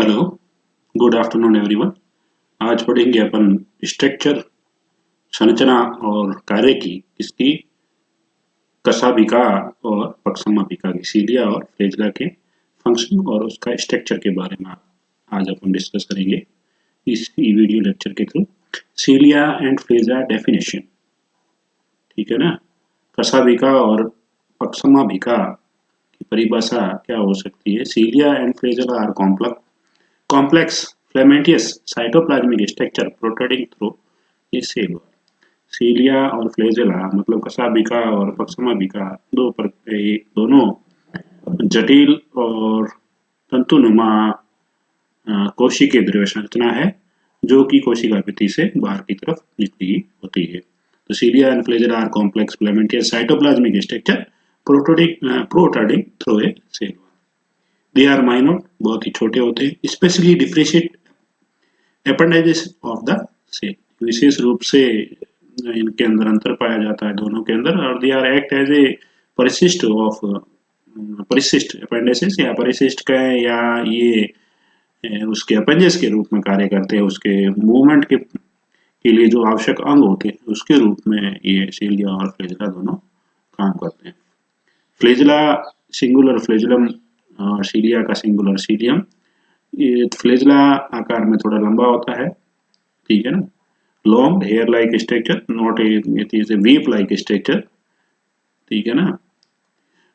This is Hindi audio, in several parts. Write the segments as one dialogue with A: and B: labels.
A: Hello, good afternoon everyone. आज पढ़ेंगे अपन स्ट्रक्चर, संरचना और कार्य की किसकी कशाभिका और पक्षाभिका की सीलिया और फ्लैजेला के फंक्शन और उसका स्ट्रक्चर के बारे में आज अपन डिस्कस करेंगे इस वीडियो लेक्चर के थ्रू। सीलिया एंड फ्लैजेला डेफिनेशन, ठीक है ना। कशाभिका और पक्षाभिका की परिभाषा क्या हो सकती है? Cilia and flagella are complex filamentous cytoplasmic structure protruding through a cell wall। Cilia और फ्लैजेला मतलब कशाभिका और पक्षाभिका दोनों जटिल और तंतुनुमा कोशिकीय द्रव्य संरचना है जो कि कोशिका भित्ति से बाहर की तरफ निकली होती है। तो cilia and flagella are complex filamentous cytoplasmic structure protruding through a cell. They are minor, बहुत ही छोटे होते हैं, specially differentiate appendages of the cell, विशेष रूप से इनके अंदर अंतर पाया जाता है दोनों के अंदर। और they are act as a परिशिष्ट ऑफ परिशिष्ट अपेंडेजेस या परिशिष्ट का या ये उसके अपेंडेज के रूप में कार्य करते हैं, उसके मूवमेंट के लिए जो आवश्यक अंग होते हैं उसके रूप में ये सीलिया और फ्लैजेला दोनों काम करते हैं। फ्लैजेला सिंगुलर फ्लैजुलम और सीलिया का सिंगुलर सीलियम। ये फ्लैजेला आकार में थोड़ा लंबा होता है, ठीक है ना। Long hair like structure, not it is a whip like structure, ठीक है ना।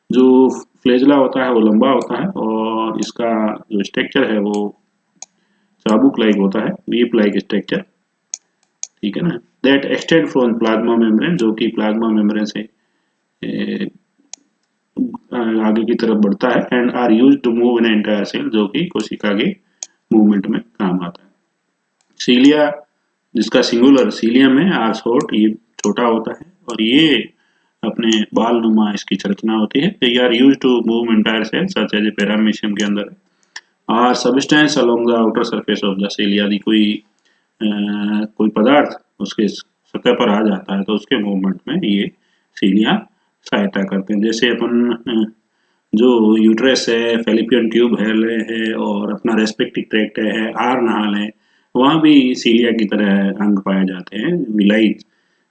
A: जो फ्लैजेला होता है वो लंबा होता है और इसका जो स्ट्रक्चर है वो चाबुक लाइक होता है, वीप लाइक स्ट्रक्चर, ठीक है ना। That extend from plasma membrane, जो कि प्लाज्मा मेम्ब्रेन से आगे की तरफ बढ़ता है। And are used to move in entire cell, जो कि कोशिका के मूवमेंट में काम आता है। सीलिया जिसका सिंगुलर सीलियम है, आर शॉर्ट, ये छोटा होता है और ये अपने बाल नुमा इसकी संरचना होती है। They are used to move entire cell such as a paramecium के अंदर or substance along the outer surface of the cell, यदि कोई पदार्थ उसके सतह पर आ जाता है तो उसके मूवमेंट में ये सीलिया सहायता करते हैं। जैसे अपन जो यूट्रस है, फेलिपियन ट्यूब है और अपना रेस्पेक्टिव ट्रैक्ट है, आर नाल है, वहाँ भी सीलिया की तरह अंग पाए जाते हैं, विलाइज।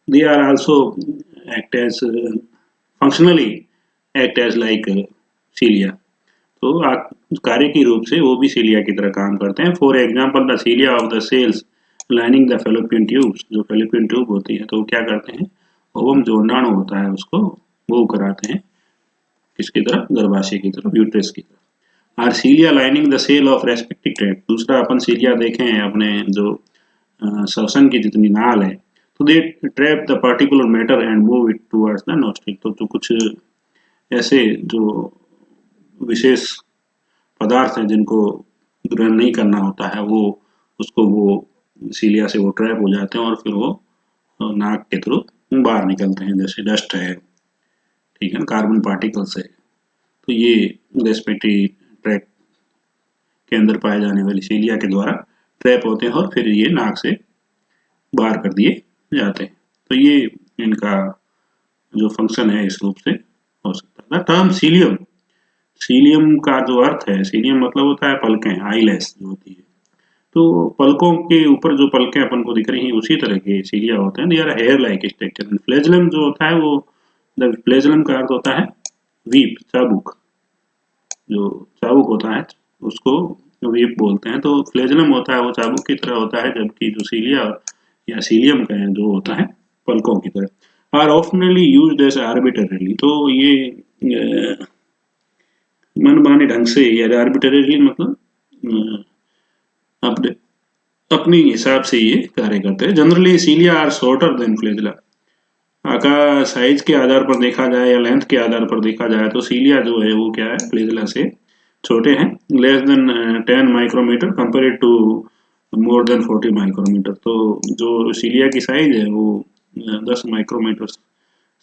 A: They are also act as functionally act as like cilia, तो कार्य की रूप से वो भी सीलिया की तरह काम करते हैं। For example the cilia of the cells lining the fallopian tubes, जो फेलोपियन ट्यूब होती है तो क्या करते हैं, ओवम जो अंडाणु होता है उसको मूव कराते हैं किसकी तरफ, गर्भाशय की तरफ, यूट्रस की तरफ। Are cilia lining the cell of respective tract, दूसरा अपन सीलिया देखें अपने जो श्वसन की जितनी नाल है, तो they trap the particular matter and move it towards the nostril, तो कुछ ऐसे जो विशेष पदार्थ हैं जिनको ग्रहण नहीं करना होता है वो उसको वो सीलिया से वो ट्रैप हो जाते हैं और फिर वो नाक के थ्रू बाहर निकलते हैं, जैसे डस्ट है, ठीक है ना, कार्बन पार्टिकल्स है। तो ये रेस्पिरेटरी ट्रैक के अंदर पाए जाने वाली सीलिया के द्वारा ट्रैप होते हैं और फिर ये नाक से बाहर कर दिए जाते हैं। तो ये इनका जो फंक्शन है इस रूप से हो सकता है। टर्म सीलियम, सीलियम का जो अर्थ है, सीलियम मतलब होता है पलकें, आईलैश जो होती है, तो पलकों के ऊपर जो पलकें अपन को दिख रही हैं उसी तरह के सीलिया होते हैं। They are hair like structure. Flagellum जो होता है वो, फ्लैजेलम का अर्थ होता है वीप, चाबुक, जो चाबुक होता है उसको वीप बोलते हैं। तो फ्लैजेलम होता है वो चाबुक की तरह होता है, जबकि जो सीलिया या सीलियम का है जो होता है पलकों की तरह। Are oftenly used as arbitrarily, तो ये मनमाने ढंग से या आर्बिट्रेरली मतलब अपने अपनी हिसाब से ये कार्य करते हैं। Generally cilia are shorter than flagella, आकार साइज के आधार पर देखा जाए या लेंथ के आधार पर देखा जाए तो सीलिया जो है वो क्या है, फ्लैजेला से छोटे हैं, less than 10 micrometre compared to more than 40 micrometre. तो जो सीलिया की साइज है वो 10 माइक्रोमीटर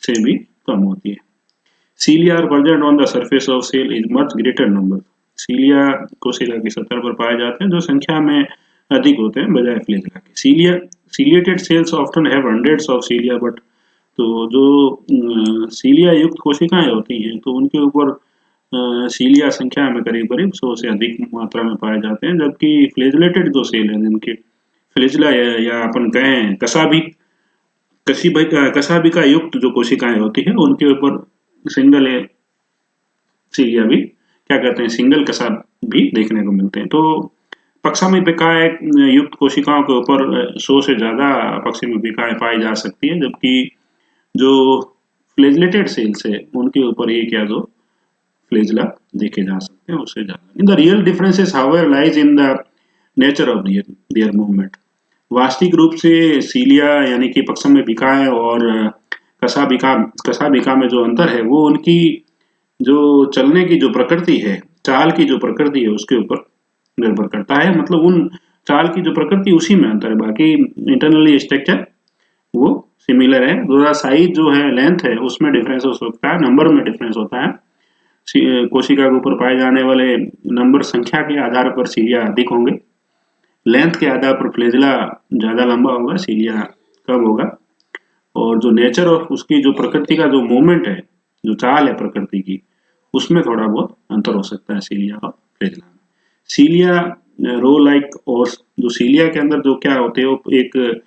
A: से भी कम होती है। Cilia are present on the surface of cell is much greater number, cilia कोशिका की सतह पर पाए जाते हैं जो संख्या में अधिक होते हैं बजाय फ्लैजेला के। Cilia ciliated cells often have hundreds of cilia, but तो जो सीलिया युक्त कोशिकाएं होती हैं तो उनके ऊपर सीलिया संख्या में करीब करीब 100 से अधिक मात्रा में पाए जाते हैं, जबकि फ्लेजलेटेड जो सेल है जिनके फ्लेजला या अपन कहें कसाबिका युक्त जो कोशिकाएं होती है उनके ऊपर सिंगल सीलिया भी क्या कहते हैं सिंगल कसाब भी देखने को मिलते हैं। तो पक्षामेपिकाएं युक्त कोशिकाओं के ऊपर 100 से ज्यादा पक्षामेपिकाएं पाई जा सकती है, जबकि जो फ्लेजलेटेड सेल्स है उनके ऊपर ये क्या दो फ्लेजला देखे जा सकते हैं उससे ज्यादा। In the real differences however lies in the nature of their movement. वास्तविक रूप से सीलिया यानी कि पक्षामेपिकाएं और कसाबिका कसाबिका में जो अंतर है वो उनकी जो चलने की जो प्रकृति है, चाल की जो प्रकृति है उसके ऊपर निर्भर करता है। मतलब उन चाल की जो प्रकृति उसी में अंतर है, बाकी इंटरनली स्ट्रक्चर वो सिमिलर है। थोड़ा साइज जो है लेंथ है उसमें डिफरेंस हो सकता है, नंबर में डिफरेंस होता है। कोशिका के ऊपर पाए जाने वाले नंबर संख्या के आधार पर सीलिया अधिक होंगे, लेंथ के आधार पर फ्लेजला ज्यादा लंबा होगा, सीलिया कम होगा। और जो नेचर ऑफ उसकी जो प्रकृति का जो मूवमेंट है, जो चाल है प्रकृति की, उसमें थोड़ा बहुत अंतर हो सकता है सीलिया और फ्लेजला में। सीलिया रो लाइक, और जो सीलिया के अंदर जो क्या होते हैं वो एक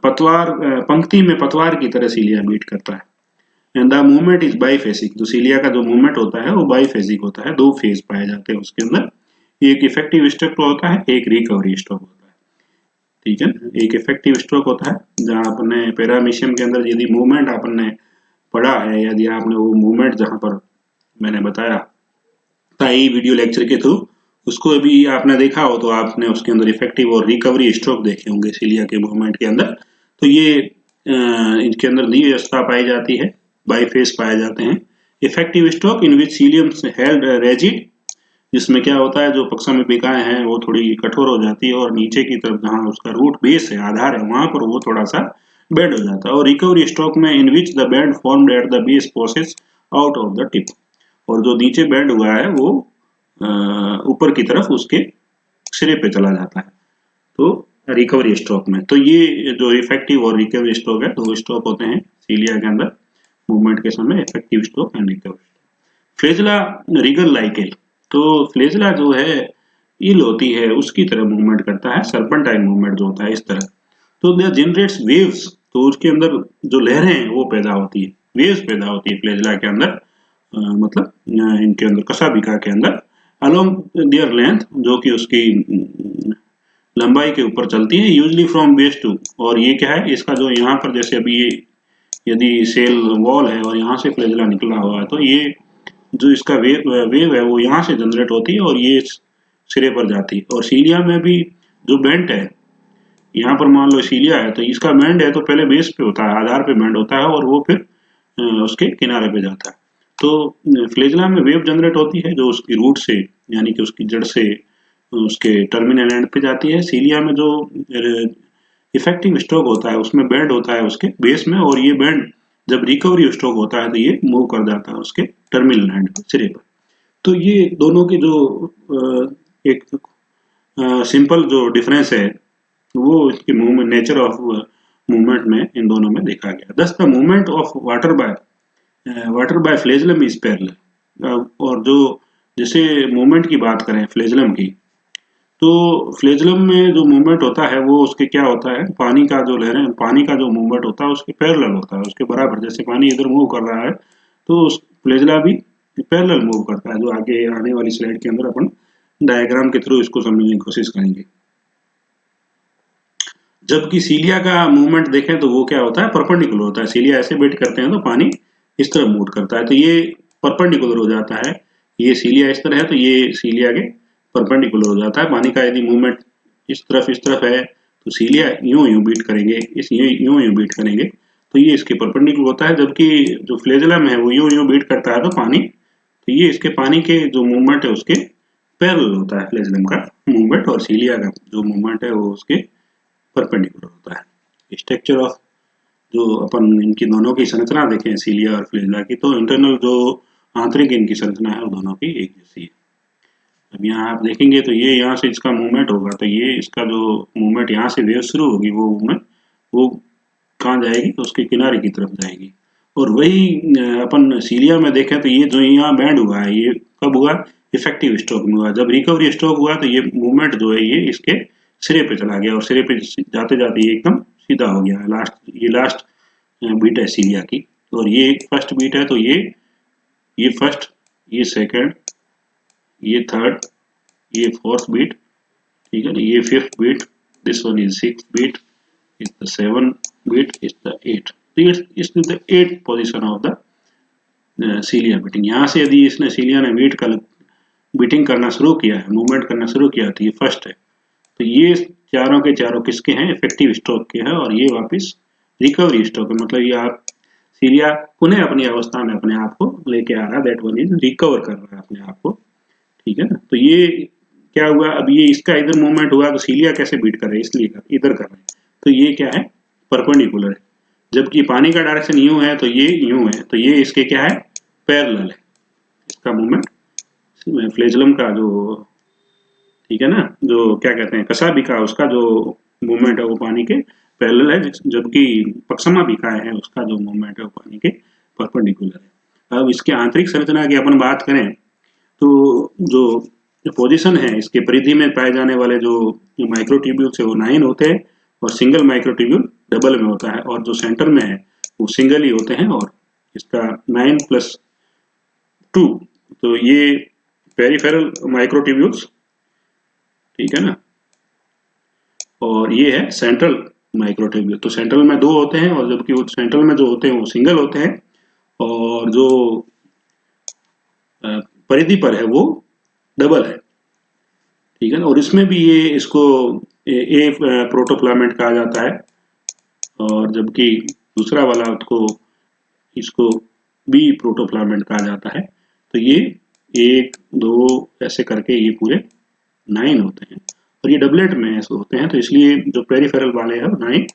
A: पतवार पंक्ति में पतवार की तरह सीलिया बीट करता है। एंड द मूवमेंट इज बाईफेसिक, जो सीलिया का जो मूवमेंट होता है वो बाईफेसिक होता है, दो फेज पाए जाते हैं उसके अंदर। एक इफेक्टिव स्ट्रोक होता है, एक रिकवरी स्ट्रोक होता है। ठीक है, एक इफेक्टिव स्ट्रोक होता है जहां आपने पैरामीशियम के अंदर यदि मूवमेंट आपने पढ़ा है, यदि आपने वो मूवमेंट जहां पर मैंने बताया था ये वीडियो लेक्चर के थ्रू, उसको अभी आपने देखा हो तो आपने उसके अंदर इफेक्टिव और रिकवरी स्ट्रोक देखे होंगे सीलिया के मूवमेंट के अंदर। तो ये इनके अंदर द्विव्यवस्था पाई जाती है, बाईफेस पाए जाते हैं। Effective stroke in which cilium held rigid, जिसमें क्या होता है जो पक्षामेपिकाएं हैं वो थोड़ी कठोर हो जाती है और नीचे की तरफ जहां उसका रूट बेस है, आधार है, वहां पर वो थोड़ा सा बेंड हो जाता है। और रिकवरी स्ट्रोक में in which the bend formed at the base process out of the tip, और जो नीचे बैंड हुआ है वो ऊपर की तरफ उसके सिरे पे चला जाता है, तो रिकवरी स्ट्रोक में। तो ये जो इफेक्टिव और रिकवरी स्ट्रोक है, दो स्ट्रोक होते हैं सीलिया के अंदर मूवमेंट के समय, effective stroke and recovery. Flagella रिगल लाइकेल, तो फ्लेजला जो है ईल होती है उसकी तरह मूवमेंट करता है, सर्पेंटाइन मूवमेंट जो होता है इस तरह। तो दे जनरेट्स वेव्स, तो उसके अंदर जो लहरें हैं वो पैदा होती है, वेव्स पैदा होती है फ्लेजला के अंदर, मतलब इनके अंदर कसाबिका के अंदर, अलोंग देयर लेंथ, जो कि उसकी लंबाई के ऊपर चलती है, यूजली फ्रॉम बेस टू। और ये क्या है, इसका जो यहाँ पर जैसे अभी ये यदि सेल वॉल है और यहाँ से फ्लेजला निकला हुआ है, तो ये जो इसका वेव है वो यहाँ से जनरेट होती है और ये सिरे पर जाती है। और सीलिया में भी जो बेंट है, यहाँ पर मान लो सीलिया है तो इसका बेंड है तो पहले बेस पे होता है, आधार पे बेंड होता है और वो फिर उसके किनारे पे जाता है। तो फ्लेजला में वेव जनरेट होती है जो उसकी रूट से यानी कि उसकी जड़ से उसके टर्मिनल एंड पे जाती है। सीलिया में जो इफेक्टिव स्ट्रोक होता है उसमें बैंड होता है उसके बेस में, और ये बैंड जब रिकवरी स्ट्रोक होता है तो ये मूव कर जाता है उसके टर्मिनल एंड पर, सिरे पर। तो ये दोनों के जो एक सिंपल जो डिफरेंस है वो इसकी मूवमेंट, नेचर ऑफ मूवमेंट में इन दोनों में देखा गया। Thus the movement of water by flagellum is parallel. और जो जैसे मूवमेंट की बात करें फ्लेजलम की, तो फ्लेजलम में जो मूवमेंट होता है वो उसके क्या होता है, पानी का जो लहरें, पानी का जो मूवमेंट होता है उसके पैरेलल होता है, उसके बराबर। जैसे पानी इधर मूव कर रहा है तो उस फ्लेजला भी पैरेलल मूव करता है, जो आगे आने वाली स्लाइड के अंदर अपन डायग्राम के थ्रू इसको समझने की कोशिश करेंगे। जबकि सीलिया का मूवमेंट देखें तो वो क्या होता है, परपेंडिकुलर होता है। सीलिया ऐसे बेट करते हैं तो पानी इस तरह मूव करता है, तो ये परपेंडिकुलर हो जाता है। ये सीलिया इस तरह है तो ये सीलिया के परपेंडिकुलर हो जाता है। पानी का यदि मूवमेंट इस तरफ है तो सीलिया यूं यूं बीट करेंगे, इस यूं यूं बीट करेंगे, तो ये इसके परपेंडिकुलर होता है। जबकि जो फ्लेजलम है वो यूं यूं बीट करता है तो पानी, तो ये इसके पानी के जो मूवमेंट है उसके पैरेलल होता है फ्लेजलम का मूवमेंट, और सीलिया का जो मूवमेंट है वो उसके परपेंडिकुलर होता है। स्ट्रक्चर ऑफ जो अपन इनकी दोनों की संरचना देखें सीलिया और फ्लेजला की, तो इंटरनल जो आंतरिक इनकी संरचना है वो दोनों की एक जैसी है। अब यहाँ आप देखेंगे तो ये यहाँ से इसका मूवमेंट होगा, तो ये इसका जो मूवमेंट यहाँ से वेव शुरू होगी वो मूवमेंट वो कहाँ जाएगी, तो उसके किनारे की तरफ जाएगी। और वही अपन सीलिया में देखें तो ये जो यहाँ बैंड हुआ है ये कब हुआ, इफेक्टिव स्ट्रोक में हुआ। जब रिकवरी स्ट्रोक हुआ तो ये मूवमेंट जो है ये इसके सिरे पे चला गया और सिरे पे जाते जाते ये एकदम सीधा हो गया। लास्ट बीट है सीलिया की, और ये फर्स्ट बीट है तो ये फर्स्ट, ये सेकंड, ये थर्ड, ये फोर्थ बीट, ठीक है ना, ये fifth beat, this one is sixth beat, is the 7 bit, is the 8, is the 8th position of the cilia beating. यहाँ से यदि इसने सीलिया ने बीटिंग करना शुरू किया है, मूवमेंट करना शुरू किया तो ये फर्स्ट है। तो ये चारों के चारों किसके हैं, इफेक्टिव स्ट्रोक के हैं, और ये वापस रिकवरी स्ट्रोक है। मतलब ये आप सीलिया पुनः अपनी अवस्था में अपने आप को लेके आ रहा है, दैट वन इज रिकवर कर रहा है अपने आप को, ठीक है ना। तो ये क्या हुआ, अब ये इसका इधर मूवमेंट हुआ तो सीलिया कैसे बीट कर रहे हैं, इसलिए इधर कर रहे हैं। तो ये क्या है, परपेंडिकुलर है, जबकि पानी का डायरेक्शन यूं है तो ये यूं है, तो ये इसके क्या है, पैरेलल है। इसका मूवमेंट फ्लेजलम का जो, ठीक है ना, जो क्या कहते हैं कसाबिका, उसका जो मूवमेंट है वो पानी के पैरेलल है, जबकि पक्समा बिका है उसका जो मूवमेंट है वो पानी के परपेंडिकुलर है। अब इसके आंतरिक संरचना की अपन बात करें तो जो पोजीशन है इसके परिधि में पाए जाने वाले जो माइक्रोट्यूब्यूल्स है वो 9 होते हैं, और सिंगल माइक्रोट्यूब्यूल डबल में होता है, और जो सेंटर में है वो सिंगल ही होते हैं, और इसका 9+2, तो ये पेरिफेरल माइक्रोट्यूब्यूल्स, ठीक है ना, और ये है सेंट्रल माइक्रोट्यूब्यूल। तो सेंट्रल में 2 होते हैं, और जबकि वो सेंट्रल में जो होते हैं वो सिंगल होते हैं, और जो परिधि पर है वो डबल है, ठीक है ना। और इसमें भी ये इसको ए प्रोटोप्लामेंट कहा जाता है, और जबकि दूसरा वाला इसको बी प्रोटोप्लामेंट कहा जाता है। तो ये 1 2 ऐसे करके ये पूरे 9 होते हैं, और ये डबलेट में ऐसे होते हैं, तो इसलिए जो पेरिफेरल वाले हैं 9,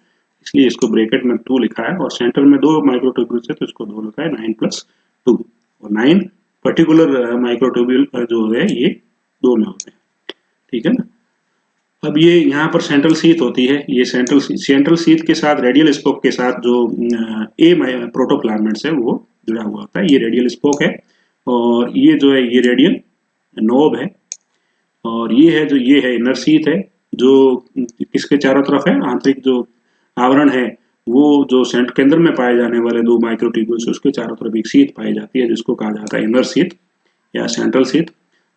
A: इसलिए इसको ब्रैकेट में 2 लिखा है, और सेंटर में 2 माइक्रोट्यूब्यूल्स है तो इसको 2 लिखा है, 9+2, और 9 पर्टिकुलर माइक्रोट्यूब्यूल जो है ये 2 में होते हैं, ठीक है ना। अब ये यहाँ पर सेंट्रल शीथ होती है, ये सेंट्रल शीथ के साथ रेडियल स्पोक के साथ जो ए प्रोटोप्लामेंट्स है वो जुड़ा हुआ होता है। ये रेडियल स्पोक है, और ये जो है ये रेडियल नोब है, और ये है इनर शीथ है, जो किसके चारों तरफ है, आंतरिक जो आवरण है वो जो केंद्र में पाए जाने वाले 2 माइक्रोट्यूब्यूल्स उसके चारों तरफ एक शीथ पाई जाती है, जिसको कहा जाता है इनर शीथ या सेंट्रल शीथ।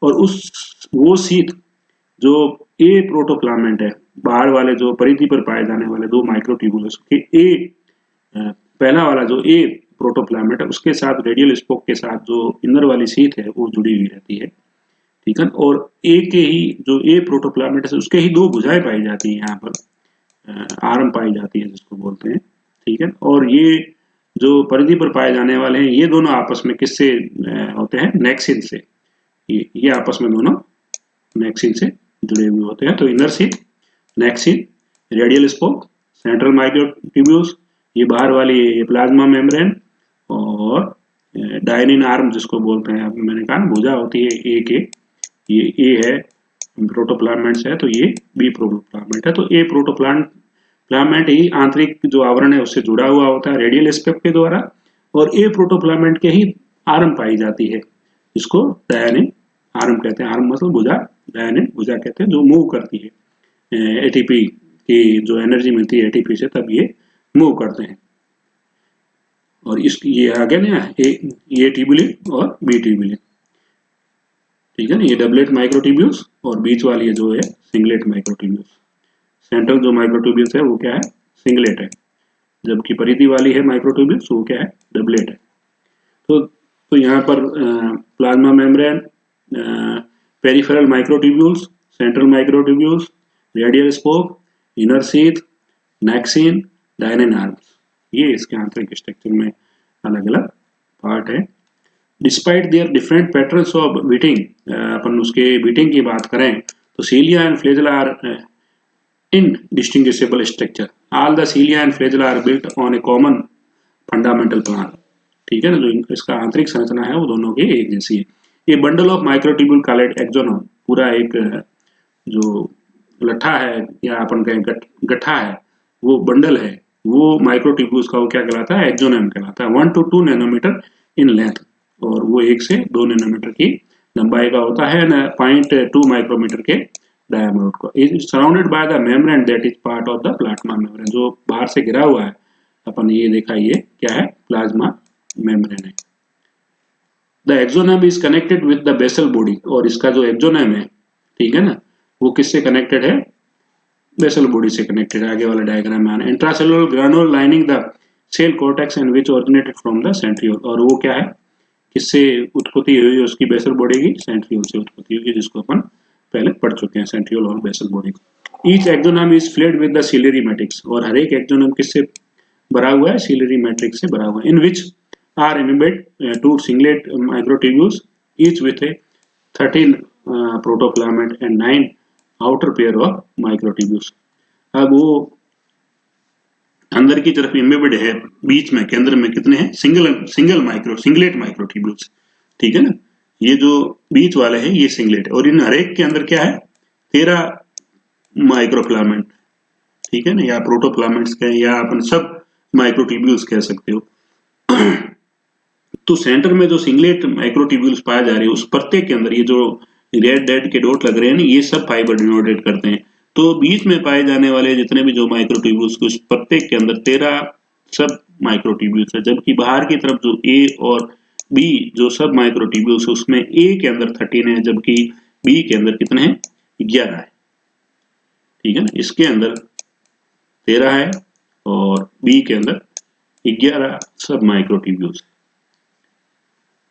A: और वो शीथ जो ए प्रोटोप्लामेंट है, बाहर वाले जो परिधि पर पाए जाने वाले 2 माइक्रोट्यूब्यूल्स के पहला वाला जो ए प्रोटोप्लामेंट है उसके साथ रेडियल स्पोक के साथ जो इनर वाली शीथ है वो जुड़ी हुई रहती है, ठीक है। और ए के ही जो ए प्रोटोप्लामेंट है उसके ही 2 भुजाएं पाई जाती हैं, यहाँ पर आर्म पाई जाती है जिसको बोलते हैं, ठीक है। और ये जो परिधि पर पाए जाने वाले हैं ये दोनों आपस में किससे होते हैं, नेक्सिन से, ये आपस में दोनों नेक्सिन से जुड़े हुए होते हैं। तो inner sheath, nexin, radial spoke, central microtubules, ये बाहर वाली ये प्लाज्मा मेम्ब्रेन, और डायनिन आर्म जिसको बोलते हैं, मैंने कहा भुजा होती है ए के, ये ए है प्रोटोप्लामेंट्स है, तो ये बी प्रोटोप्लामेंट है। तो ए प्रोटोप्लामेंट ही आंतरिक जो आवरण है उससे जुड़ा हुआ होता है रेडियल स्पोक के द्वारा, और ए प्रोटोप्लामेंट के ही आर्म पाई जाती है जिसको डायनिन आर्म कहते हैं। आर्म मतलब भुजा, डायनिन भुजा कहते हैं, जो मूव करती है एटीपी की जो एनर्जी मिलती है एटीपी से, तब ये मूव करते हैं। और ये आ गया ना ए ट्यूबुलिन और बी ट्यूबुलिन, ठीक है ना, ये डबलेट माइक्रोट्यूब्यूल्स, और बीच वाली जो है सिंगलेट माइक्रोट्यूब्यूल्स। सेंट्रल जो माइक्रोट्यूब्यूल्स है वो क्या है, सिंगलेट है, जबकि परिधि वाली है माइक्रोट्यूब्यूल्स वो क्या है, डबलेट है। तो यहाँ पर plasma membrane, peripheral microtubules, central microtubules, radial spoke, inner sheath, nexin, dynein arms, ये इसके आंतरिक स्ट्रक्चर में अलग अलग पार्ट है। Despite their different patterns of beating, अपन उसके बीटिंग की बात करें तो cilia and flagella are indistinguishable structure. All the cilia and flagella are built on a common fundamental plan. ठीक है ना, जो इसका आंतरिक संरचना है वो दोनों की एक जैसी है। ये बंडल ऑफ माइक्रोट्यूब्यूल कॉलेड एक्सोनोम, पूरा एक जो लट्ठा है या अपन कहें गट्ठा है, वो बंडल है वो माइक्रोट्यूब्यूल्स का वो क्या कहलाता है, एक्सोनैम कहलाता है। 1 to 2 नैनोमीटर इन लेंथ, और वो 1 से 2 नैनोमीटर की लंबाई का होता है, 0.2 माइक्रोमीटर के डायमीटर को। Is surrounded by the membrane that is part of the plasma membrane, जो बाहर से घिरा हुआ है, अपन ये देखा ये क्या है, प्लाज्मा मेम्ब्रेन है। The axoneme is connected with the basal body, और इसका जो एक्सोनैम है, ठीक है ना, वो किससे कनेक्टेड है, बेसल बॉडी से कनेक्टेड है। आगे वाला डायग्राम में आना, intracellular granule lining the cell cortex and which originated from the centriole, और वो क्या है, किससे उत्पत्ति हुई है उसकी, बेसल बॉडी की सेंट्रियोल से उत्पत्ति हुई, जिसको अपन पहले पढ़ चुके हैं, सेंट्रियोल और basal body. Each axoneme is filled with the ciliary matrix, और हर एक एक्सोनैम किससे भरा हुआ है, सिलियरी मैट्रिक्स से भरा हुआ है। In which are embedded 2 singlet microtubules each with a 13 protofilament and 9 outer pair of microtubules. अब वो अंदर की तरफ एम्बेडेड है, बीच में केंद्र में कितने हैं, सिंगलेट माइक्रोट्यूब्यूल्स, ठीक है ना। ये जो बीच वाले हैं ये सिंगलेट है, और इन हर एक के अंदर क्या है, 13 माइक्रोफिलामेंट, ठीक है ना, या प्रोटोफिलामेंट्स कहें, या अपन सब माइक्रोट्यूब्यूल्स कह सकते हो। तो सेंटर में जो सिंगलेट माइक्रोट्यूब्यूल्स पाए जा रहे हैं, उस प्रत्येक के अंदर ये जो रेड के डॉट लग रहे हैं ना, ये सब फाइबर डिनोटेड करते हैं। तो बीच में पाए जाने वाले जितने भी जो माइक्रोट्यूब्यूल्स, उस प्रत्येक के अंदर 13 सब माइक्रोट्यूब्यूल्स है, जबकि बाहर की तरफ जो ए और बी जो सब माइक्रोट्यूब्यूल्स है, उसमें ए के अंदर 13 है, जबकि बी के अंदर कितने हैं, 11 है, ठीक है ना। इसके अंदर 13 है और बी के अंदर 11 सब माइक्रोट्यूब्यूल्स,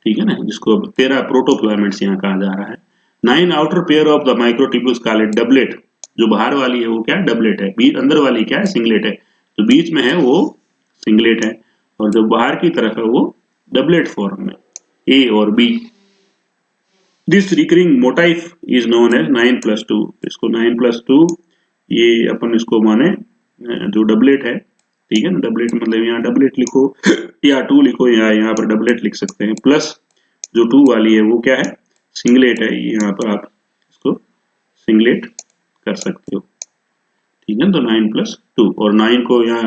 A: ठीक है ना, जिसको 13 प्रोटोप्लामेंट्स यहाँ कहा जा रहा है। 9 outer pair of the microtubules called it doublet, जो बाहर वाली है वो क्या है, डबलेट है, बीच अंदर वाली क्या है, सिंगलेट है, जो बीच में है वो सिंगलेट है, और जो बाहर की तरफ है वो डबलेट फॉर्म में, ए और B. This recurring motif is known as 9+2, इसको 9+2 ये अपन इसको माने जो डबलेट है, ठीक है ना, डबलेट मतलब यहाँ डबलेट लिखो या 2 लिखो, या यहाँ पर डबलेट लिख सकते हैं, प्लस जो 2 वाली है वो क्या है, सिंगलेट है, यहाँ पर आप इसको सिंगलेट कर सकते हो, ठीक है। तो 9+2, और 9 को यहाँ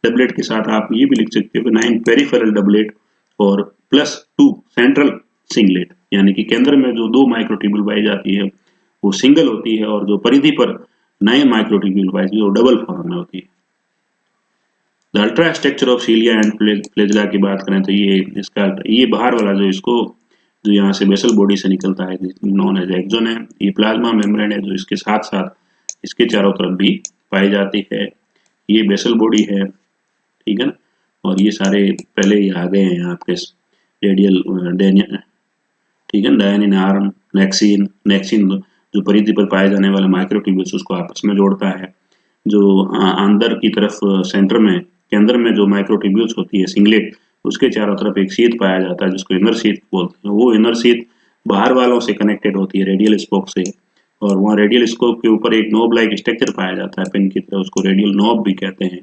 A: डबलेट के साथ आप ये भी लिख सकते हो कि 9 पेरिफेरल डबलेट और +2 सेंट्रल सिंगलेट, यानी कि केंद्र में जो 2 माइक्रोट्यूब्यूल पाई जाती है वो सिंगल होती है, और जो परिधि पर 9 माइक्रोट्यूब्यूल पाई जाती है वो डबल फॉर्म में होती है। The ultra structure of cilia and flagella की बात करें तो ये इसका ये बाहर वाला जो इसको जो यहाँ से बेसल बॉडी से निकलता है, नॉन एज एक्सोनैम, ये प्लाज्मा मेम्ब्रेन है जो इसके साथ साथ इसके चारों तरफ भी पाई जाती है। ये बेसल बॉडी है, ठीक है ना, और ये सारे पहले ही आ गए हैं आपके रेडियल, ठीक है, डायनिन आर्म, नेक्सिन जो परिधि पर पाए जाने वाले माइक्रोट्यूब्यूल्स उसको आपस में जोड़ता है। जो अंदर की तरफ सेंटर में केंद्र में जो माइक्रोट्यूब्यूल्स होती है सिंगलेट, उसके चारों तरफ एक शीथ पाया जाता है जिसको इनर शीथ बोलते हैं। वो इनर शीथ बाहर वालों से कनेक्टेड होती है रेडियल स्पोक से, और वहाँ रेडियल स्पोक के ऊपर एक नोब लाइक स्ट्रक्चर पाया जाता है पिन की तरह, उसको रेडियल नोब भी कहते हैं।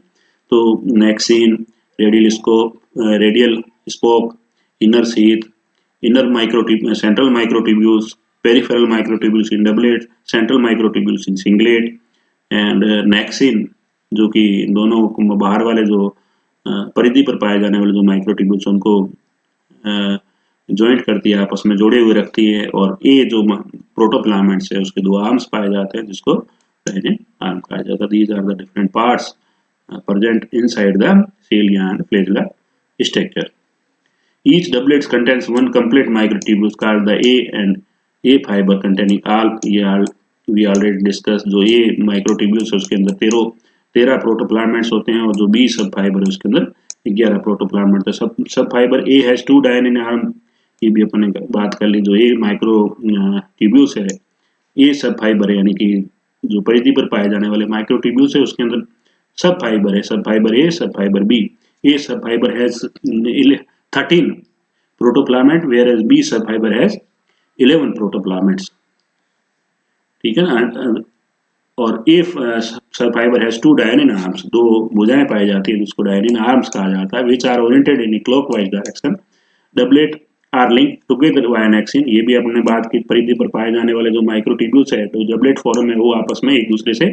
A: तो nexin, radial scope, radial spoke, inner sheath, inner microtubule, central microtubules, peripheral microtubules in doublet, central microtubules in singlet, and nexin जो कि दोनों बाहर वाले जो परिधि पर पाए जाने वाले जो माइक्रोट्यूब्यूल्स उनको ज्वाइंट करती है, आपस में जोड़े हुए रखती है, और ये जो प्रोटोप्लामेंट्स है उसके 2 आर्म्स पाए जाते हैं जिसको डायनिन आर्म कहा जाता है। These are the different parts present inside the cilia and flagella structure. Each doublet contains one complete microtubule called the A and A fiber containing all we already discussed। जो A microtubules है उसके अंदर 13 प्रोटोप्लामेंट्स होते हैं, और जो B सब फाइबर है उसके अंदर 11 प्रोटोप्लामेंट है। सब फाइबर A has 2 डायनिन आर्म, ये भी अपन ने बात कर ली। जो A माइक्रोट्यूब्यूल्स है ये सब फाइबर है, यानी कि जो परिधि पर पाए जाने वाले माइक्रोट्यूब्यूल्स है उसके अंदर सब फाइबर है, सब fibre A, sub fibre B. A sub fibre has 13 protofilament whereas B sub fibre has 11 protofilaments, ठीक है ना। और ए सब फाइबर हैज 2 डायनिन आर्म्स, 2 भुजाएं पाई जाती है जिसको डायनिन आर्म्स कहा जाता है, which are oriented in clockwise direction. Doublet are link together by nexin, ये भी अपने बात की परिधि पर पाए जाने वाले जो माइक्रोट्यूब्यूल्स है तो डबलेट फॉर्म में वो आपस में एक दूसरे से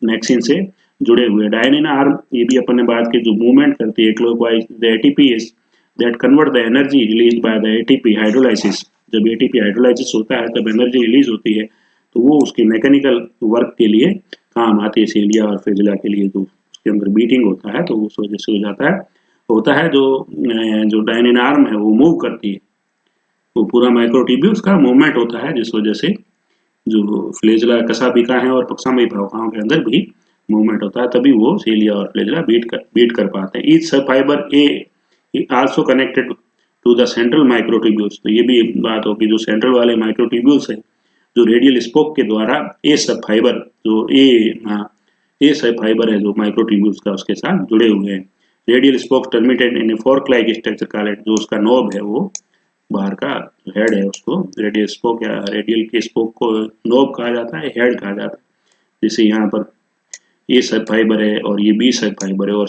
A: नेक्सिन से जुड़े हुए। डायनिन आर्म, ये भी अपन ने बात की, जो मूवमेंट करती है clockwise. The ATP is that convert the energy released by the ATP hydrolysis. जब एटीपी हाइड्रोलाइसिस होता है तब एनर्जी रिलीज होती है, तो वो उसके मैकेनिकल वर्क के लिए काम आती है, सीलिया और फ्लैजेला के लिए। तो उसके अंदर बीटिंग होता है तो उस वजह से हो जाता है, होता है। जो डायनिन आर्म है वो मूव करती है, वो पूरा माइक्रोट्यूब्यूल्स का मूवमेंट होता है, जिस वजह से जो फ्लैजेला कशाभिका है और पक्षाभिकाओं के अंदर भी मूवमेंट होता है, तभी वो सीलिया और फ्लैजेला बीट कर पाते हैं। Each sub fibre a also connected to the central microtubules. तो ये भी एक बात होगी, जो सेंट्रल वाले माइक्रोट्यूब्यूल्स है, जो रेडियल स्पोक के द्वारा ए सब फाइबर, जो ए सब फाइबर है जो माइक्रोट्यूब्यूल्स का, उसके साथ जुड़े हुए हैं। Radial spoke terminated in A fork like structure called, जो उसका नोब है वो बाहर का हेड है, उसको रेडियल स्पोक या रेडियल के स्पोक को नोब कहा जाता है, हेड कहा जाता है। जैसे यहाँ पर ए सब फाइबर है और ये बी सब फाइबर है और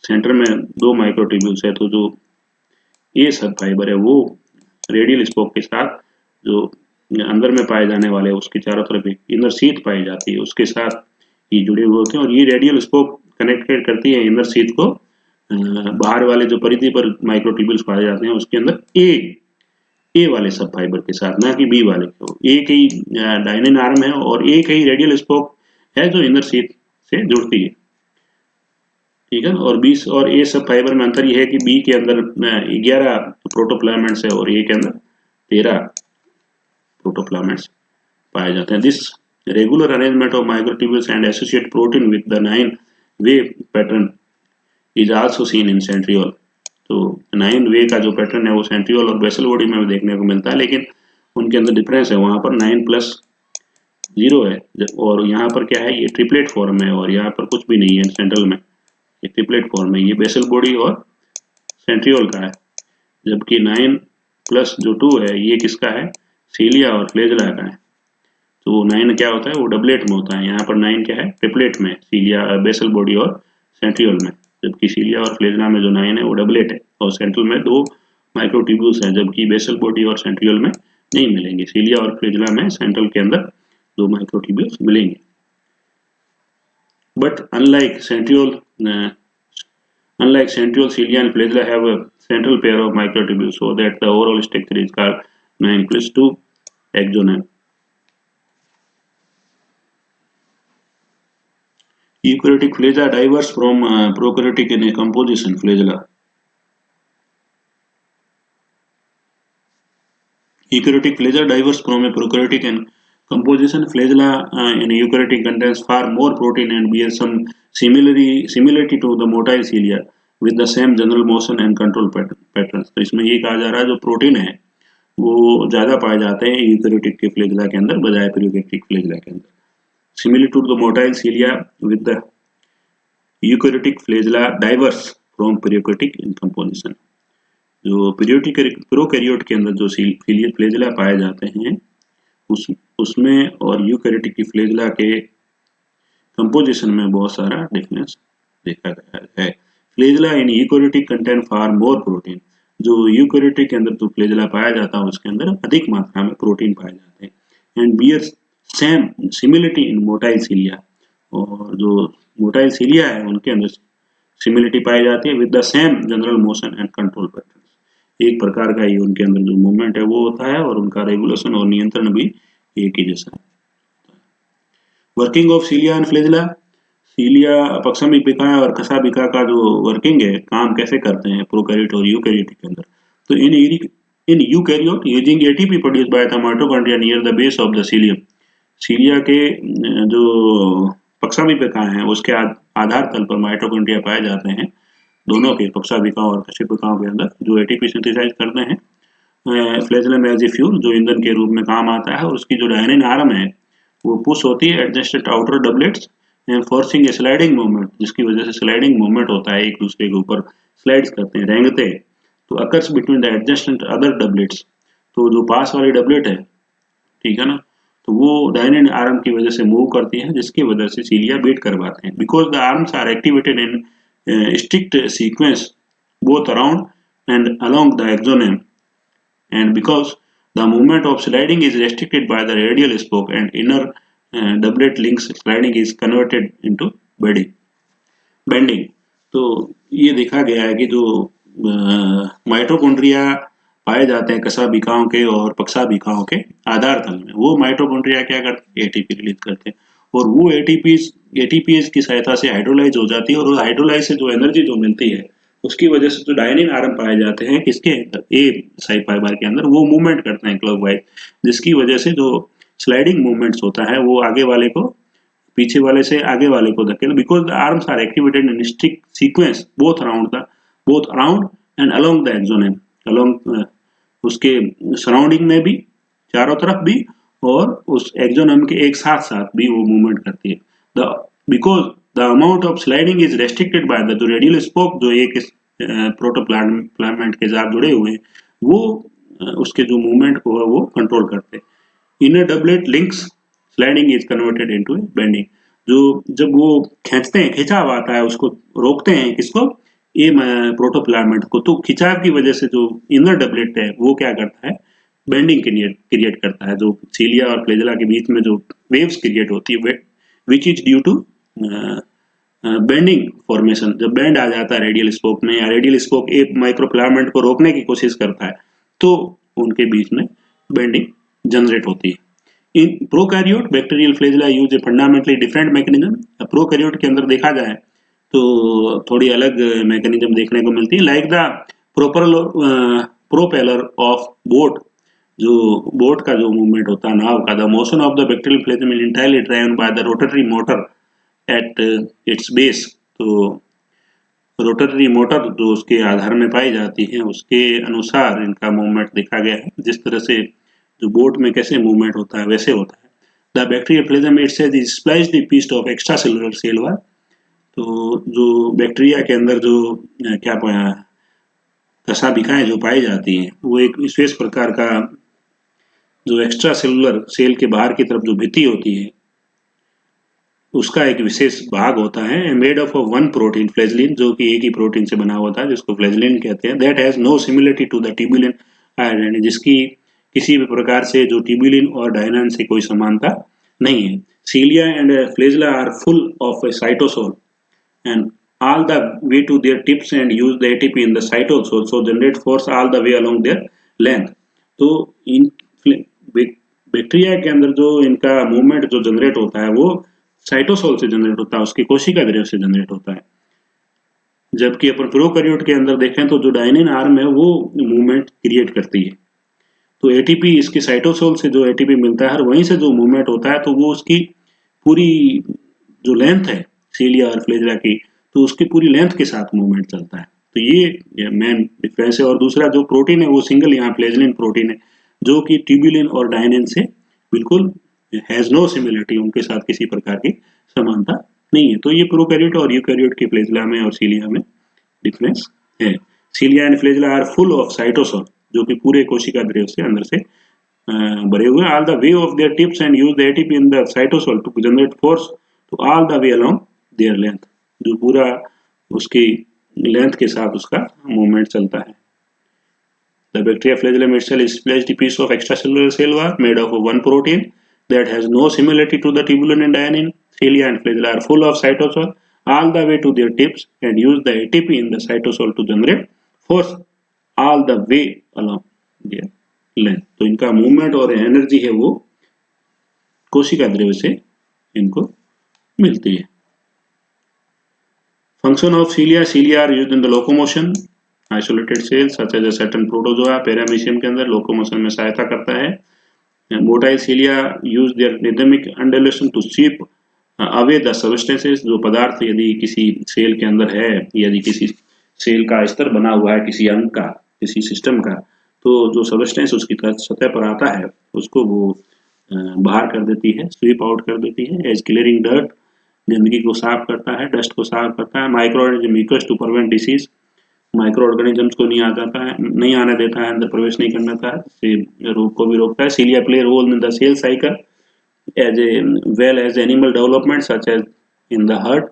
A: सेंटर में दो माइक्रोट्यूब्यूल्स है, तो जो ए सब फाइबर है वो रेडियल स्पोक के साथ, जो अंदर में पाए जाने वाले उसके चारों तरफ एक इनर शीथ पाई जाती है, उसके साथ ये जुड़े हुए होते हैं। और ये रेडियल स्पोक कनेक्टेड करती है इनर शीथ को बाहर वाले जो परिधि पर माइक्रोट्यूब्यूल्स पाए जाते हैं उसके अंदर ए वाले सब फाइबर के साथ, ना कि बी वाले को। एक ही डायनिन आर्म है और एक ही रेडियल स्पोक है जो इनर शीथ से जुड़ती है, ठीक है। और 20 और ए सब फाइबर में अंतर यह है कि बी के अंदर 11 प्रोटोप्लामेंट्स है और ए के अंदर 13 प्रोटोप्लामेंट्स पाए जाते हैं। This regular arrangement of microtubules and associate protein with the 9 way pattern is also seen in centriole. तो 9 वे का जो पैटर्न है वो सेंट्रियोल और बेसल बॉडी में भी देखने को मिलता है, लेकिन उनके अंदर डिफरेंस है। वहां पर 9+0 है और यहाँ पर क्या है, ये ट्रिपलेट फॉर्म है और यहाँ पर कुछ भी नहीं है सेंट्रल में, ये ट्रिपलेट फॉर्म है। ये बेसल बॉडी और सेंट्रियोल का है, जबकि 9+2 है ये किसका है, सीलिया और फ्लैजेला का है। तो 9 क्या होता है, वो डबलेट में होता है। यहाँ पर 9 क्या है, ट्रिपलेट में, सीलिया बेसल बॉडी और सेंट्रियोल में। जबकि सीलिया और फ्लैजेला में जो 9 है वो डबलेट है और सेंट्रल में 2 माइक्रोट्यूब्यूल्स हैं, जबकि बेसल बॉडी और सेंट्रियोल में नहीं मिलेंगे। सीलिया और फ्लैजेला में सेंट्रल के अंदर 2 माइक्रोट्यूब्यूल्स मिलेंगे। But unlike centriole, cilia and flagella have a central pair of microtubules, so that the overall structure is called 9+2 axonal. Eukaryotic flagella diverse from prokaryotic in a composition. Eukaryotic flagella diverse from a prokaryotic in composition. Flagella in eukaryotic contains far more protein and bears some similarity to the motile cilia with the same general motion and control patterns. तो इसमें ये कहा जा रहा है जो प्रोटीन है वो ज्यादा पाए जाते हैं यूकैरियोटिक के फ्लैजेला के अंदर बजाय प्रोकैरियोटिक फ्लैजेला के अंदर। Similar to the motile cilia with the eukaryotic flagella diverse from prokaryotic in composition. जो प्रोकैरियोट के अंदर जो फ्लैजेला पाए जाते हैं उसमें और यूकैरियोटिक की फ्लैजेला के कंपोजिशन में बहुत सारा डिफरेंस देखा गया है। Flagella in eukaryotic contain far more protein. जो यूकैरियोटिक के अंदर जो फ्लैजेला पाया जाता है उसके अंदर अधिक मात्रा में प्रोटीन पाए जाते हैं। And bear same similarity in motile cilia, और जो मोटाइल सीलिया है उनके अंदर सिमिलिटी पाई जाती है with the same general motion and control pattern. एक प्रकार का ही उनके अंदर जो मूवमेंट है वो होता है और उनका रेगुलेशन और नियंत्रण भी एक ही जैसा है। Working of cilia and flagella. Cilia पक्षाभिका और कशाभिका का जो वर्किंग है, काम कैसे करते हैं प्रोकैरियोट और यूकैरियोट के अंदर। तो in eukaryote using ATP produced by the mitochondria near the base of the cilium. Cilia के जो पक्षाभिका हैं उसके आधार तल पर माइटोकॉन्ड्रिया पाए जाते हैं, दोनों के पक्षाभिकाओं और कशाभिकाओं के अंदर, जो एटीपी सिंथेसाइज करते हैं फ्लैजेलम एज ए फ्यूल, जो ईंधन के रूप में काम आता है। और उसकी जो डायनिन आर्म है वो पुश होती है adjusted outer doublets and forcing A sliding movement, जिसकी वजह से स्लाइडिंग मूवमेंट होता है, एक दूसरे के ऊपर स्लाइड्स करते हैं, रेंगते हैं। तो occurs between the adjacent other doublets, तो जो पास वाली डबलेट है, ठीक है ना, तो वो डायनिन आर्म की वजह से मूव करती है, जिसकी वजह से सीलिया बीट करवाते हैं। Because the arms are activated in strict sequence both around and along the axoneme, and because the movement of sliding is restricted by the radial spoke and inner doublet links, sliding is converted into bending. तो ये देखा गया है कि जो माइटोकॉन्ड्रिया पाए जाते हैं कशाभिकाओं के और पक्षाभिकाओं के आधार तल में, वो माइटोकॉन्ड्रिया क्या करते हैं, एटीपी रिलीज करते हैं, और वो एटीपीज की सहायता से हाइड्रोलाइज हो जाती है, और हाइड्रोलाइज से जो एनर्जी जो मिलती है उसकी वजह से जो डायनिन आर्म पाए जाते हैं किसके अंदर, ए साइड फाइबर के अंदर, वो मूवमेंट करते हैं क्लॉकवाइज, जिसकी वजह से जो स्लाइडिंग मूवमेंट्स होता है वो आगे वाले को पीछे वाले से आगे वाले को धकेल, because the arms are activated in strict sequence both around and along the axoneme, along उसके सराउंडिंग में भी, चारों तरफ भी, और उस एक्सोनेम के एक साथ साथ भी वो मूवमेंट करती है। The because the amount of sliding is restricted by the जो रेडियल स्पोक जो एक प्रोटोप्लाज्मेंट के साथ जुड़े हुए हैं, वो उसके जो मूवमेंट को है वो कंट्रोल करते हैं। In a doublet links sliding is converted into bending. जो जब वो खींचते हैं, खिंचाव आता है, उसको रोकते हैं किसको, ये प्रोटोप्लाज्मेंट को, तो खिंचाव की वजह से जो इनर डबलेट है वो क्या करता है, बेंडिंग क्रिएट करता है, जो सीलिया और फ्लैजेला के बीच में जो वेव्स क्रिएट होती है, which is due to bending formation. जब बेंड आ जाता है रेडियल स्पोक में, या रेडियल स्पोक एक माइक्रोप्लाज्मेंट को रोकने की कोशिश करता है, तो उनके बीच में बेंडिंग जनरेट होती है। In prokaryote bacterial flagella use A fundamentally different mechanism. Prokaryote के अंदर देखा जाए तो थोड़ी अलग मैकेनिज्म देखने को मिलती है, like the propeller of boat, जो बोट का जो मूवमेंट होता है नाव का, the motion of the bacterial flagella is entirely driven by the rotary motor at its base. तो रोटरी मोटर जो उसके आधार में पाई जाती है उसके अनुसार इनका मूवमेंट देखा गया है, जिस तरह से जो बोट में कैसे मूवमेंट होता है वैसे होता है। The bacterial flagella itself is spliced piece of extra cellular cell wall. तो जो बैक्टीरिया के अंदर जो क्या पाया कशाभिकाएं जो पाई जाती हैं, वो एक विशेष प्रकार का जो एक्स्ट्रा सेलुलर सेल के बाहर की तरफ जो भित्ति होती है उसका एक विशेष भाग होता है, मेड ऑफ वन प्रोटीन फ्लैजेलिन, जो कि एक ही प्रोटीन से बना होता है जिसको फ्लैजेलिन कहते हैं, that has no similarity to the tubulin iron, जिसकी किसी भी प्रकार से जो ट्यूबुलिन और डायनिन से कोई समानता नहीं है। Cilia and flagella are full of cytosol and all the way to their tips and use the ATP in the cytosol, so generate force all the way along their length। तो इन बैक्टीरिया के अंदर जो इनका मूवमेंट जो जनरेट होता है वो साइटोसोल से जनरेट होता है, उसकी कोशिका द्रव्य से जनरेट होता है। जबकि अपन प्रोकैरियोट के अंदर देखें तो जो डायनिन आर्म है वो मूवमेंट क्रिएट करती है। तो एटीपी इसके साइटोसोल से जो एटीपी मिलता है वहीं से जो मूवमेंट होता है, तो वो उसकी पूरी जो लेंथ है सीलिया और फ्लैजेला की, तो उसकी पूरी लेंथ के साथ मूवमेंट चलता है। तो ये मेन डिफरेंस है। और दूसरा जो प्रोटीन है वो सिंगल यहाँ फ्लैजेलिन प्रोटीन है, जो कि ट्यूबुलिन और डायनिन से बिल्कुल हैज नो सिमिलरिटी, उनके साथ किसी प्रकार की समानता नहीं है। तो ये प्रोकैरियोट और यूकैरियोट के फ्लैजेला में और सीलिया में डिफरेंस है। Cilia and flagella are full of cytosol, जो कि पूरे कोशिका द्रव्य से अंदर से भरे हुए, all the way of their tips and use the ATP in the cytosol to generate force तो all the way along their length, जो पूरा उसकी लेंथ के साथ उसका मूवमेंट चलता है। The bacteria flagellum itself is splashed piece of extracellular cell wall made of one protein that has no similarity to the tubulin and dianin. Cilia and flagella are full of cytosol all the way to their tips and use the ATP in the cytosol to generate force all the way along their length। तो इनका मूवमेंट और एनर्जी है वो कोशिका द्रव्य से इनको मिलती है। Function of cilia are used in the locomotion, isolated cells such as a certain protozoa paramecium के अंदर locomotion में सहायता करता है। Motile cilia use their rhythmic undulation to sweep away the substances, जो पदार्थ यदि किसी सेल के अंदर है, यदि किसी सेल का स्तर बना हुआ है किसी अंग का, किसी सिस्टम का, तो जो सबस्टेंस उसकी सतह पर आता है उसको वो बाहर कर देती है, स्वीप आउट कर देती है। एज क्लियरिंग डर्ट, गंदगी को साफ करता है, डस्ट को साफ करता है। Micro organism to prevent disease, micro organisms को नहीं आने देता है, अंदर प्रवेश नहीं करना था, रोग को भी रोकता है। Cilia play role in the cell cycle as a well as animal development such as in the heart.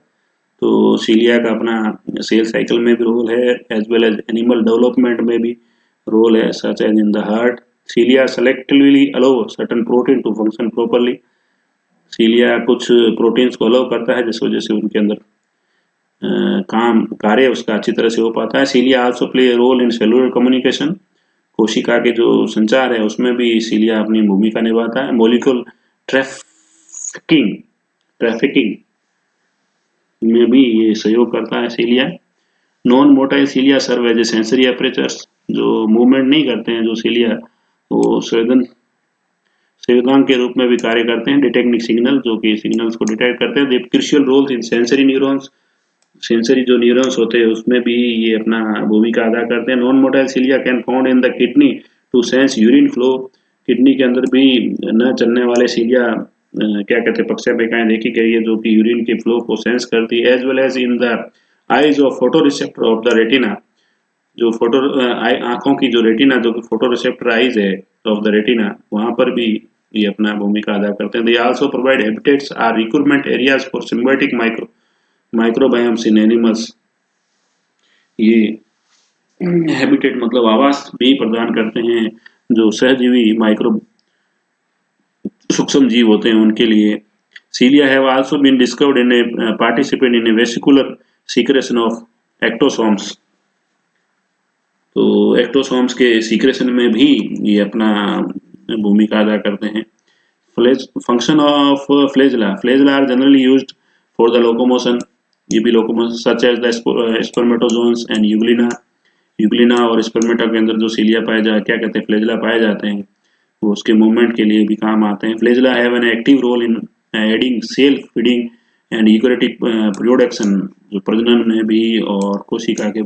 A: तो सीलिया का अपना सेल साइकिल में भी रोल है, as well as animal development में भी रोल है, such as in the heart. Cilia selectively allow certain protein to function properly। Cilia कुछ प्रोटीन्स को अलाउ करता है जिस वजह से उनके अंदर कार्य उसका अच्छी तरह से हो पाता है। Cilia also play role in cellular communication, कोशिका के जो संचार है उसमें भी सीलिया अपनी भूमिका निभाता है। मॉलिक्यूल ट्रैफिकिंग ट्रैफिकिंग में भी ये सहयोग करता है cilia. Non motile cilia serve as a sensory apertures, जो मूवमेंट नहीं करते हैं जो सीलिया, वो संवेदनांक के रूप में भी कार्य करते हैं। डिटेक्टिंग सिग्नल, जो कि सिग्नल्स को डिटेक्ट करते हैं। They crucial roles in sensory neurons, sensory जो न्यूरॉन्स होते हैं उसमें भी ये अपना भूमिका अदा करते हैं। Non motile cilia can found in the kidney to sense urine flow, kidney के अंदर भी न चलने वाले सीलिया क्या कहते हैं पक्षापेखाएं देखी गई है जो कि यूरिन के फ्लो को सेंस करती है। As well as in the eyes of photoreceptor of the retina, जो फोटो आंखों की जो रेटिना जो फोटो रिसेप्टर आईज है ऑफ द रेटिना, वहां पर भी ये अपना भूमिका अदा करते हैं। They also provide habitats or recruitment areas for symbiotic microbiomes in animals, ये हैबिटेट मतलब आवास भी प्रदान करते हैं जो सहजीवी माइक्रो सूक्ष्म जीव होते हैं उनके लिए। Cilia have also been discovered in a participate in a vesicular secretion of ectosomes, तो एक्टोसोम्स के सीक्रेशन में भी ये अपना भूमिका अदा करते हैं। Function of flagella, flagella are generally used for the locomotion, ये भी locomotion such as the spermatozoons and euglena, euglena और स्पर्मेटा के अंदर जो सीलिया पाए जा क्या कहते हैं फ्लेजला पाए जाते हैं, वो उसके मूवमेंट के लिए भी काम आते हैं। Flagella have an active role in aiding self feeding and eukaryotic production, जो प्रजनन में भी और कोशिका के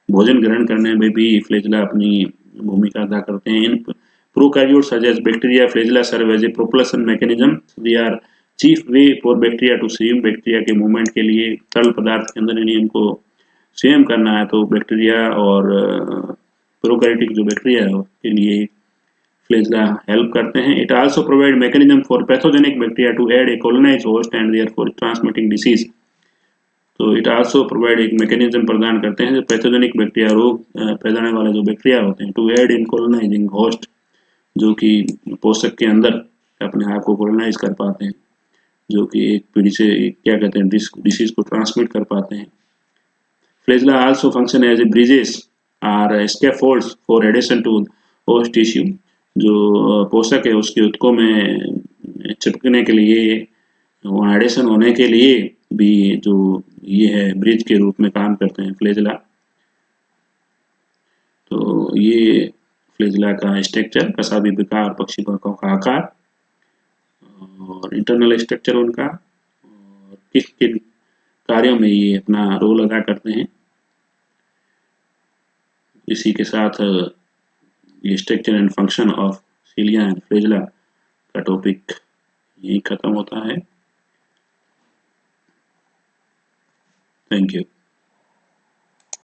A: भोजन ग्रहण करने में भी फ्लेजला अपनी भूमिका अदा करते हैं। In prokaryotes such as bacteria, flagella serve as a propulsion mechanism, they are chief way for bacteria to swim, bacteria के मूवमेंट के लिए तरल पदार्थ के अंदर यानी इनको स्विम करना है तो बैक्टीरिया और प्रोकैरियोटिक जो बैक्टीरिया है उसके लिए फ्लेजला हेल्प करते हैं। It also provide mechanism for pathogenic bacteria to aid a colonise host and therefore transmitting disease, तो इट आल्सो प्रोवाइड एक मैकेनिज्म प्रदान करते हैं जो पैथोजेनिक बैक्टीरिया रोग फैलाने वाले जो बैक्टीरिया होते हैं to aid in colonising host, जो कि पोषक के अंदर अपने आप को कॉलोनाइज कर पाते हैं, जो कि एक पीढ़ी से क्या कहते हैं डिसीज को ट्रांसमिट कर पाते हैं। Flagella also function as a bridges or scaffolds for addition to host tissue, जो पोषक है उसके ऊतकों में चिपकने के लिए, वहाँ एडिशन होने के लिए भी जो ये है ब्रिज के रूप में काम करते हैं फ्लेजला। तो ये फ्लेजला का स्ट्रक्चर, कसाबी विकार, पक्षी पंखों का आकार और इंटरनल स्ट्रक्चर उनका, और किस किन कार्यों में ये अपना रोल अदा करते हैं। इसी के साथ ये structure and function of cilia and flagella का टॉपिक यही खत्म होता है। Thank you.